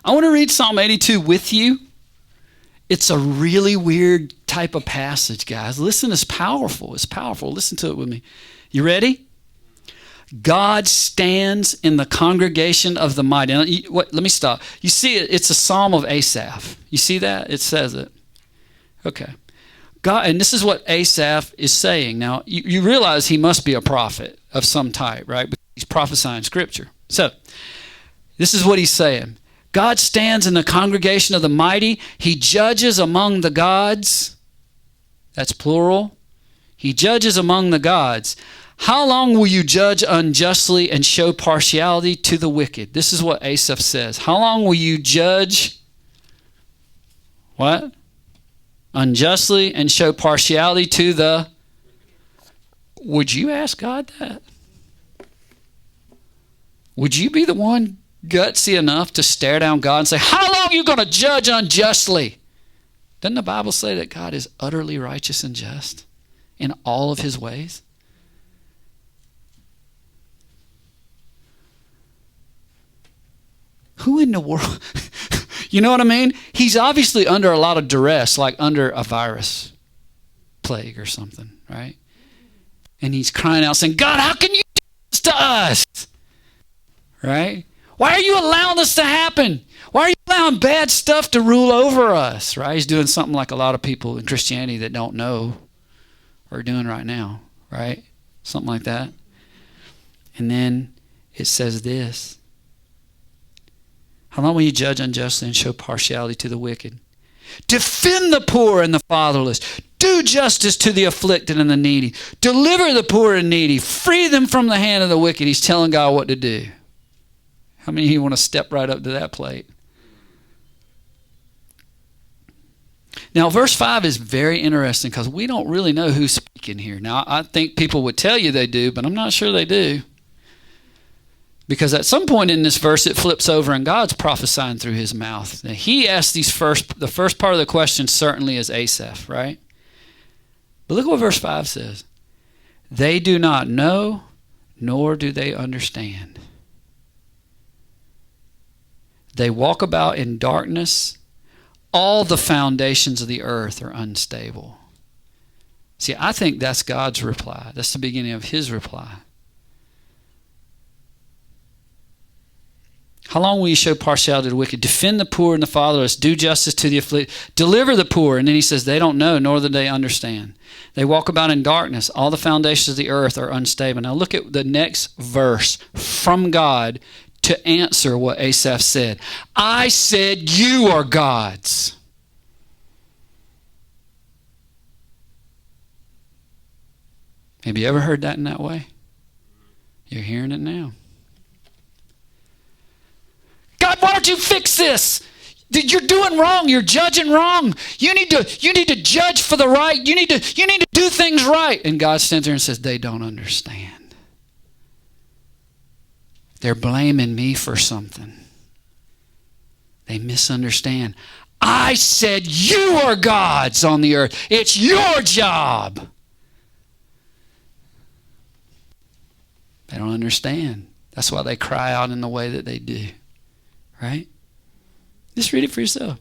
I want to read Psalm 82 with you. It's a really weird type of passage, guys. Listen, it's powerful. It's powerful. Listen to it with me. You ready? God stands in the congregation of the mighty. Now, let me stop. You see it? It's a psalm of Asaph. You see that? It says it. Okay. God, and this is what Asaph is saying. Now, you realize he must be a prophet of some type, right? Because he's prophesying scripture. So, this is what he's saying. God stands in the congregation of the mighty. He judges among the gods. That's plural. He judges among the gods. How long will you judge unjustly and show partiality to the wicked? This is what Asaph says. How long will you judge what? Unjustly and show partiality to the... Would you ask God that? Would you be the one gutsy enough to stare down God and say, how long are you going to judge unjustly? Doesn't the Bible say that God is utterly righteous and just in all of his ways? Who in the world? You know what I mean? He's obviously under a lot of duress, like under a virus plague or something, right? And he's crying out saying, God, how can you do this to us? Right? Why are you allowing this to happen? Why are you allowing bad stuff to rule over us? Right? He's doing something like a lot of people in Christianity that don't know are doing right now, right? Something like that. And then it says this. How long will you judge unjustly and show partiality to the wicked? Defend the poor and the fatherless. Do justice to the afflicted and the needy. Deliver the poor and needy. Free them from the hand of the wicked. He's telling God what to do. How many of you want to step right up to that plate? Now, verse 5 is very interesting because we don't really know who's speaking here. Now, I think people would tell you they do, but I'm not sure they do. Because at some point in this verse, it flips over and God's prophesying through his mouth. Now, he asked the first part of the question certainly is Asaph, right? But look what verse 5 says. They do not know, nor do they understand. They walk about in darkness. All the foundations of the earth are unstable. See, I think that's God's reply. That's the beginning of his reply. How long will you show partiality to the wicked? Defend the poor and the fatherless. Do justice to the afflicted. Deliver the poor. And then he says, they don't know, nor do they understand. They walk about in darkness. All the foundations of the earth are unstable. Now look at the next verse from God to answer what Asaph said. I said, you are gods. Have you ever heard that in that way? You're hearing it now. God, why don't you fix this? You're doing wrong. You're judging wrong. You need to judge for the right. You need to do things right. And God stands there and says, they don't understand. They're blaming me for something. They misunderstand. I said you are gods on the earth. It's your job. They don't understand. That's why they cry out in the way that they do. Right? Just read it for yourself.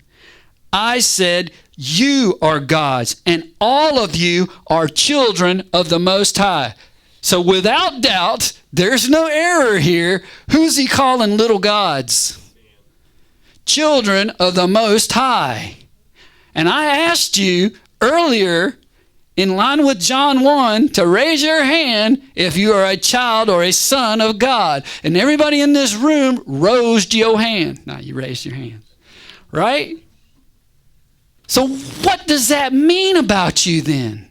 I said, you are gods, and all of you are children of the Most High. So without doubt, there's no error here. Who's he calling little gods? Children of the Most High. And I asked you earlier, in line with John 1, to raise your hand if you are a child or a son of God. And everybody in this room raised your hand. Now you raised your hand. Right? So what does that mean about you then?